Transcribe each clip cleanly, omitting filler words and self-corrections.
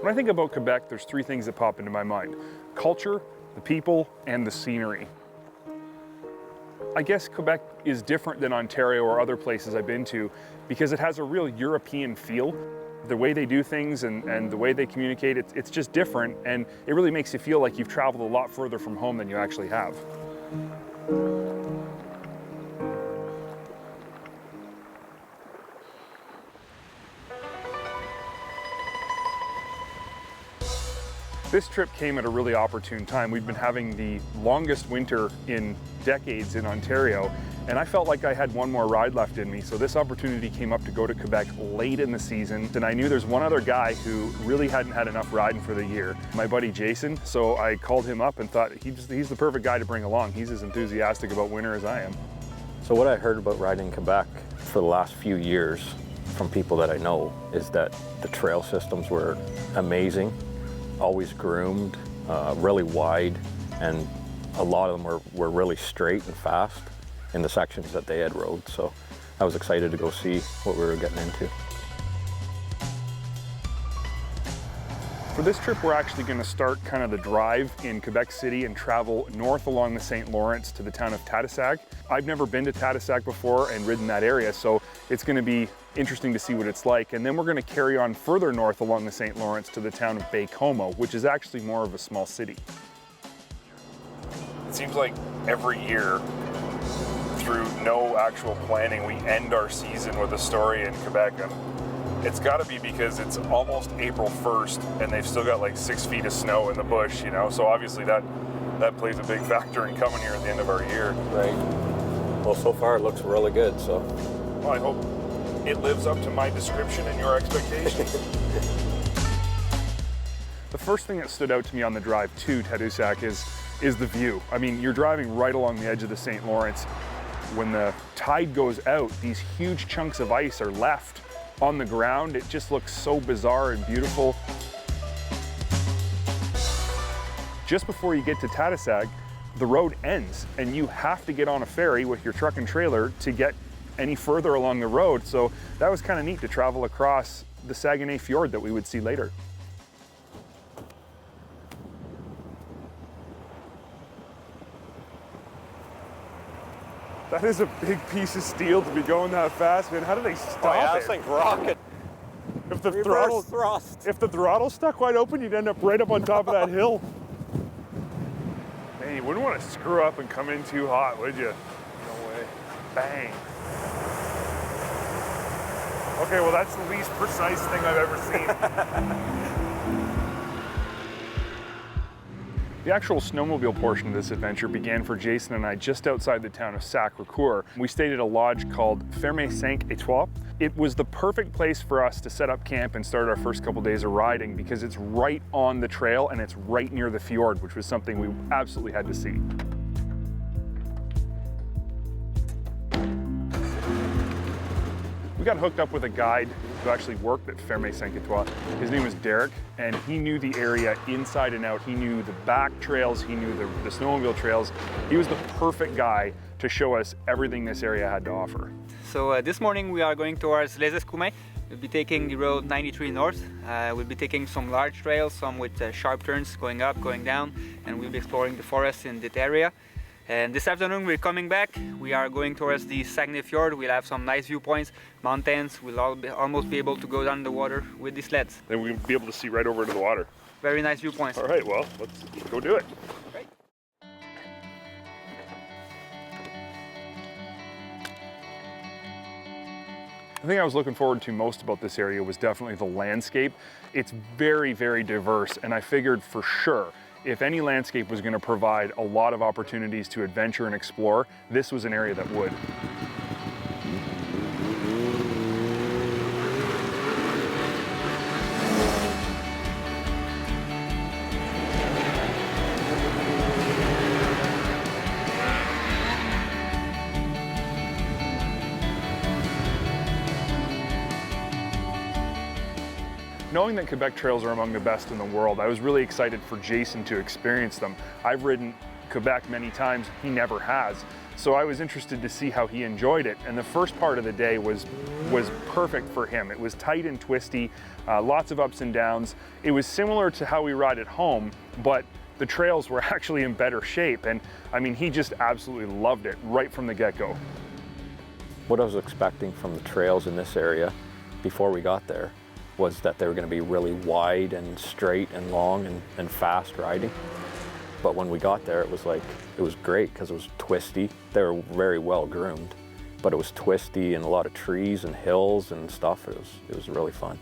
When I think about Quebec, there's three things that pop into my mind: culture, the people, and the scenery. I guess Quebec is different than Ontario or other places I've been to because it has a real European feel. The way they do things and the way they communicate, it's just different, and it really makes you feel like you've traveled a lot further from home than you actually have. This trip came at a really opportune time. We've been having the longest winter in decades in Ontario, and I felt like I had one more ride left in me, so this opportunity came up to go to Quebec late in the season, and I knew there's one other guy who really hadn't had enough riding for the year, my buddy Jason, so I called him up and thought he's the perfect guy to bring along. He's as enthusiastic about winter as I am. So what I heard about riding in Quebec for the last few years from people that I know is that the trail systems were amazing, always groomed, really wide, and a lot of them were really straight and fast in the sections that they had rode. So I was excited to go see what we were getting into. For this trip, we're actually going to start kind of the drive in Quebec City and travel north along the St. Lawrence to the town of Tadoussac. I've never been to Tadoussac before and ridden that area, so it's going to be interesting to see what it's like. And then we're going to carry on further north along the St. Lawrence to the town of Baie-Comeau, which is actually more of a small city. It seems like every year, through no actual planning, we end our season with a story in Quebec. And it's got to be because it's almost April 1st and they've still got like 6 feet of snow in the bush, you know? So obviously that plays a big factor in coming here at the end of our year. Right. Well, so far it looks really good, so. Well, I hope it lives up to my description and your expectations. The first thing that stood out to me on the drive to Tadoussac is the view. I mean, you're driving right along the edge of the St. Lawrence. When the tide goes out, these huge chunks of ice are left on the ground. It just looks so bizarre and beautiful. Just before you get to Tadoussac, the road ends and you have to get on a ferry with your truck and trailer to get any further along the road. So that was kind of neat to travel across the Saguenay fjord that we would see later. That is a big piece of steel to be going that fast, man. How do they stop it? Yeah, it's like rocket. If the throttle stuck wide open, you'd end up right up on top of that hill. Man, you wouldn't want to screw up and come in too hot, would you? No way. Bang. Okay, well that's the least precise thing I've ever seen. The actual snowmobile portion of this adventure began for Jason and I just outside the town of Sacré-Cœur. We stayed at a lodge called Ferme 5 Étoiles. It was the perfect place for us to set up camp and start our first couple days of riding because it's right on the trail and it's right near the fjord, which was something we absolutely had to see. We got hooked up with a guide who actually worked at Ferme 5 Étoiles. His name was Derek, and he knew the area inside and out. He knew the back trails, he knew the snowmobile trails. He was the perfect guy to show us everything this area had to offer. So this morning we are going towards Les Escoumins. We'll be taking the road 93 north. We'll be taking some large trails, some with sharp turns going up, going down, and we'll be exploring the forest in that area. And this afternoon we're coming back. We are going towards the Saguenay Fjord. We'll have some nice viewpoints, mountains. We'll almost be able to go down the water with the sleds. Then we'll be able to see right over to the water. Very nice viewpoints. All right, well, let's go do it. Great. The thing I was looking forward to most about this area was definitely the landscape. It's very, very diverse, and I figured for sure if any landscape was going to provide a lot of opportunities to adventure and explore, this was an area that would. Knowing that Quebec trails are among the best in the world, I was really excited for Jason to experience them. I've ridden Quebec many times, he never has. So I was interested to see how he enjoyed it. And the first part of the day was perfect for him. It was tight and twisty, lots of ups and downs. It was similar to how we ride at home, but the trails were actually in better shape. And I mean, he just absolutely loved it right from the get-go. What I was expecting from the trails in this area before we got there was that they were going to be really wide and straight and long and fast riding. But when we got there, it was great because it was twisty. They were very well groomed, but it was twisty and a lot of trees and hills and stuff. It was really fun.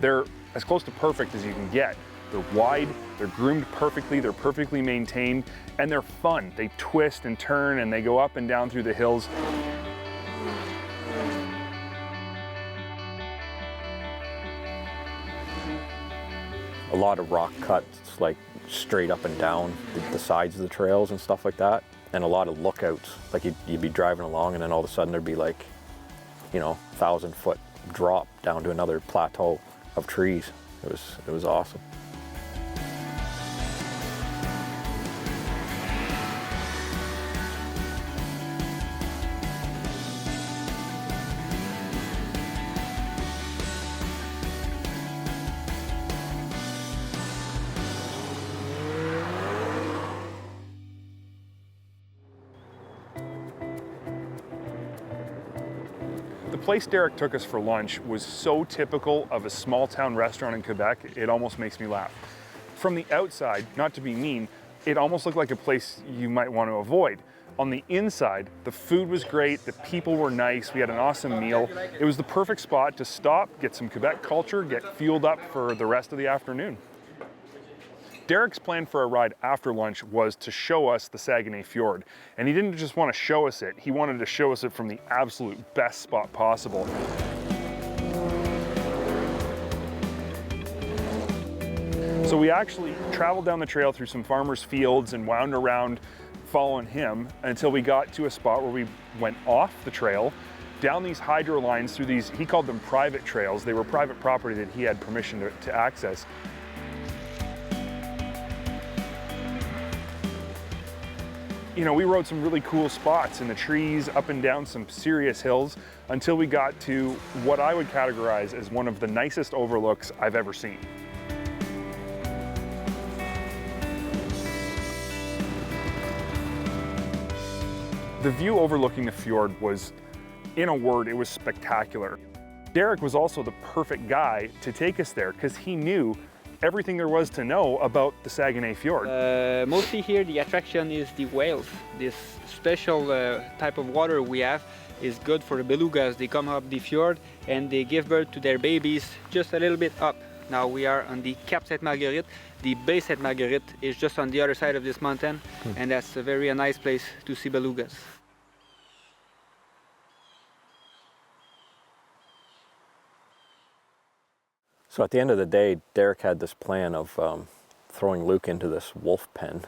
They're as close to perfect as you can get. They're wide, they're groomed perfectly, they're perfectly maintained, and they're fun. They twist and turn and they go up and down through the hills. A lot of rock cuts, like straight up and down the sides of the trails and stuff like that. And a lot of lookouts, like you'd be driving along and then all of a sudden there'd be like, 1,000-foot drop down to another plateau of trees. It was awesome. The place Derek took us for lunch was so typical of a small town restaurant in Quebec, it almost makes me laugh. From the outside, not to be mean, it almost looked like a place you might want to avoid. On the inside, the food was great, the people were nice, we had an awesome meal. It was the perfect spot to stop, get some Quebec culture, get fueled up for the rest of the afternoon. Derek's plan for a ride after lunch was to show us the Saguenay Fjord. And he didn't just want to show us it, he wanted to show us it from the absolute best spot possible. So we actually traveled down the trail through some farmers' fields and wound around following him until we got to a spot where we went off the trail, down these hydro lines through these, he called them private trails. They were private property that he had permission to access. We rode some really cool spots in the trees, up and down some serious hills, until we got to what I would categorize as one of the nicest overlooks I've ever seen. The view overlooking the fjord was, in a word, it was spectacular. Derek was also the perfect guy to take us there because he knew everything there was to know about the Saguenay Fjord. Mostly here the attraction is the whales. This special type of water we have is good for the belugas. They come up the fjord and they give birth to their babies just a little bit up. Now we are on the Cap Sainte-Marguerite. The Bay Sainte-Marguerite is just on the other side of this mountain, and that's a very nice place to see belugas. So at the end of the day, Derek had this plan of throwing Luke into this wolf pen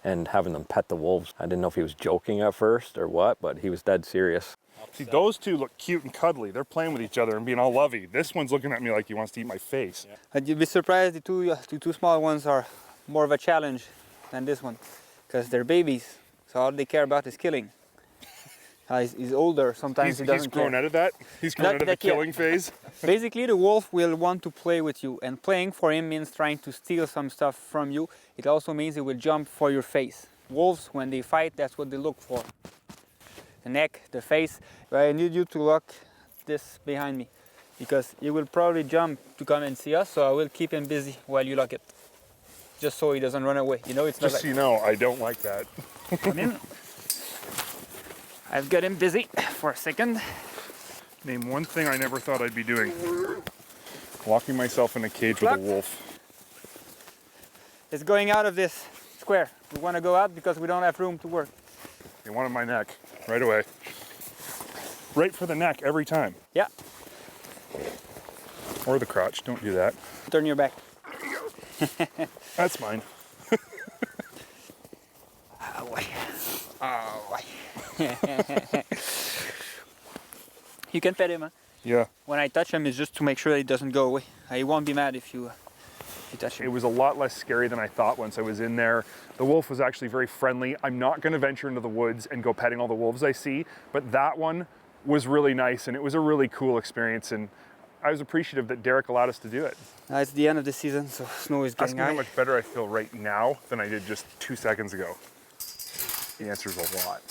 and having them pet the wolves. I didn't know if he was joking at first or what, but he was dead serious. See, those two look cute and cuddly. They're playing with each other and being all lovey. This one's looking at me like he wants to eat my face. And you'd be surprised the two small ones are more of a challenge than this one, because they're babies, so all they care about is killing. He's older, sometimes he doesn't care. He's grown out of that? He's grown out of the killing phase? Basically, the wolf will want to play with you, and playing for him means trying to steal some stuff from you. It also means he will jump for your face. Wolves, when they fight, that's what they look for. The neck, the face. I need you to lock this behind me, because he will probably jump to come and see us, so I will keep him busy while you lock it. Just so he doesn't run away. It's not just so you know, I don't like that. Come in. I've got him busy for a second. Name one thing I never thought I'd be doing. Locking myself in a cage with a wolf. It's going out of this square. We want to go out because we don't have room to work. He wanted my neck, right away. Right for the neck every time. Yeah. Or the crotch, don't do that. Turn your back. That's mine. Oh, boy. Oh, boy. You can pet him, huh? Yeah. When I touch him, it's just to make sure that he doesn't go away. He won't be mad if you you touch him. It was a lot less scary than I thought once I was in there. The wolf was actually very friendly. I'm not going to venture into the woods and go petting all the wolves I see, but that one was really nice, and it was a really cool experience, and I was appreciative that Derek allowed us to do it. It's the end of the season, so snow is Ask getting me how high. much better I feel right now than I did just 2 seconds ago. The answer is a lot.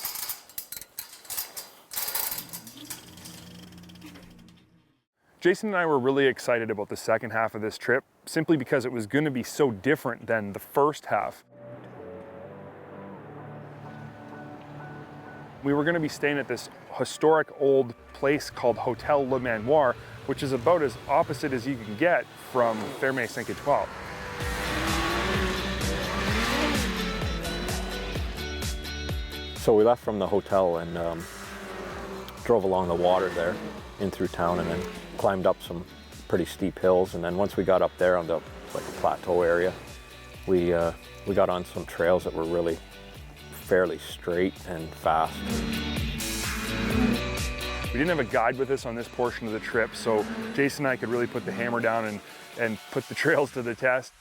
Jason and I were really excited about the second half of this trip, simply because it was going to be so different than the first half. We were going to be staying at this historic old place called Hotel Le Manoir, which is about as opposite as you can get from Ferme 5 Étoiles. So we left from the hotel and drove along the water there in through town, and then climbed up some pretty steep hills. And then once we got up there on the like a plateau area, we got on some trails that were really fairly straight and fast. We didn't have a guide with us on this portion of the trip, so Jason and I could really put the hammer down and put the trails to the test.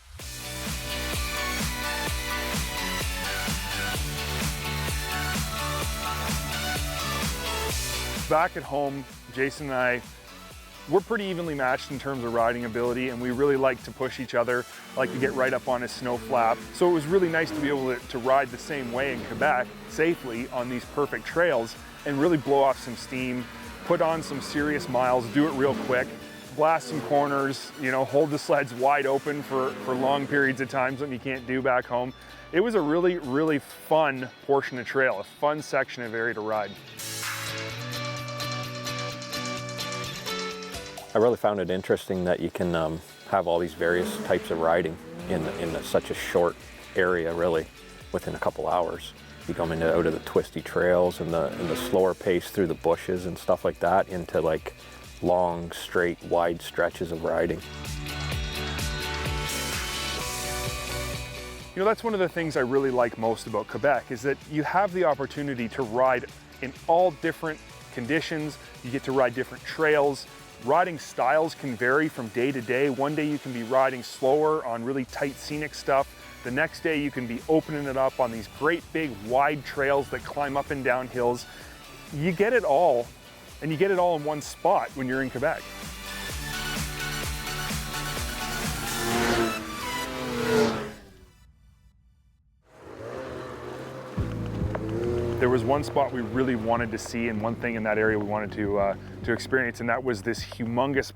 Back at home, Jason and I, we're pretty evenly matched in terms of riding ability, and we really like to push each other, like to get right up on his snow flap. So it was really nice to be able to ride the same way in Quebec safely on these perfect trails and really blow off some steam, put on some serious miles, do it real quick, blast some corners, you know, hold the sleds wide open for long periods of time, something you can't do back home. It was a really, really fun portion of trail, a fun section of area to ride. I really found it interesting that you can have all these various types of riding in such a short area, really, within a couple hours. You come out of the twisty trails and the slower pace through the bushes and stuff like that into like long, straight, wide stretches of riding. You know, that's one of the things I really like most about Quebec, is that you have the opportunity to ride in all different conditions. You get to ride different trails. Riding styles can vary from day to day. One day you can be riding slower on really tight scenic stuff. The next day you can be opening it up on these great big wide trails that climb up and down hills. You get it all, and you get it all in one spot when you're in Quebec. There was one spot we really wanted to see, and one thing in that area we wanted to experience, and that was this humongous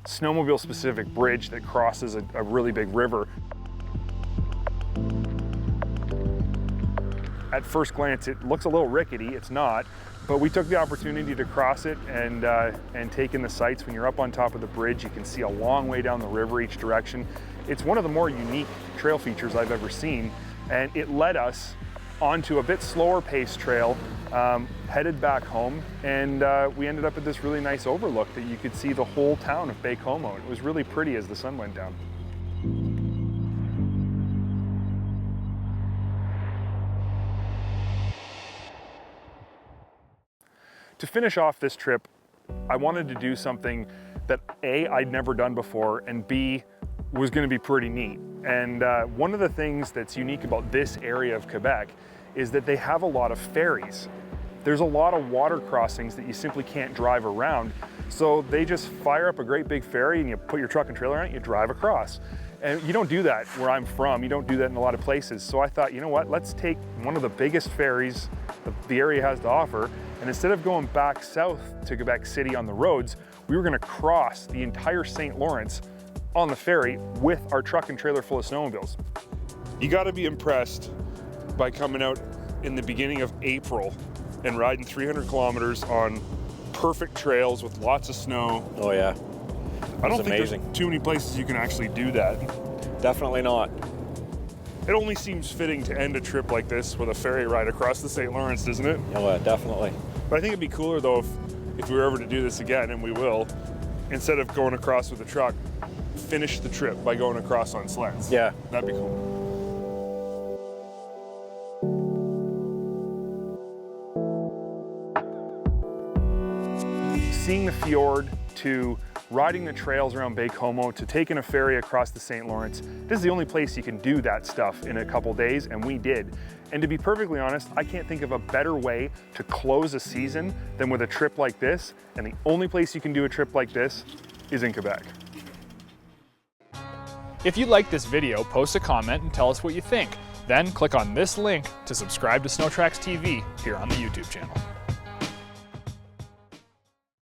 snowmobile-specific bridge that crosses a really big river. At first glance, it looks a little rickety. It's not, but we took the opportunity to cross it and take in the sights. When you're up on top of the bridge, you can see a long way down the river each direction. It's one of the more unique trail features I've ever seen, and it led us onto a bit slower paced trail, headed back home, and we ended up at this really nice overlook that you could see the whole town of Baie-Comeau. It was really pretty as the sun went down. To finish off this trip, I wanted to do something that A, I'd never done before, and B, was going to be pretty neat. And one of the things that's unique about this area of Quebec is that they have a lot of ferries. There's a lot of water crossings that you simply can't drive around. So they just fire up a great big ferry and you put your truck and trailer on it, you drive across. And you don't do that where I'm from. You don't do that in a lot of places. So I thought, you know what, let's take one of the biggest ferries the area has to offer, and instead of going back south to Quebec City on the roads, we were gonna cross the entire St. Lawrence on the ferry with our truck and trailer full of snowmobiles. You gotta be impressed by coming out in the beginning of April and riding 300 kilometers on perfect trails with lots of snow. Oh yeah, I don't think amazing. there's too many places you can actually do that. Definitely not. It only seems fitting to end a trip like this with a ferry ride across the St. Lawrence, doesn't it? Oh, definitely. But I think it'd be cooler though if we were ever to do this again, and we will, instead of going across with a truck, finish the trip by going across on sleds. Yeah. That'd be cool. Seeing the fjord to riding the trails around Baie-Comeau to taking a ferry across the St. Lawrence, this is the only place you can do that stuff in a couple days, and we did. And to be perfectly honest, I can't think of a better way to close a season than with a trip like this, and the only place you can do a trip like this is in Quebec. If you liked this video, post a comment and tell us what you think. Then click on this link to subscribe to SnowTracks TV here on the YouTube channel.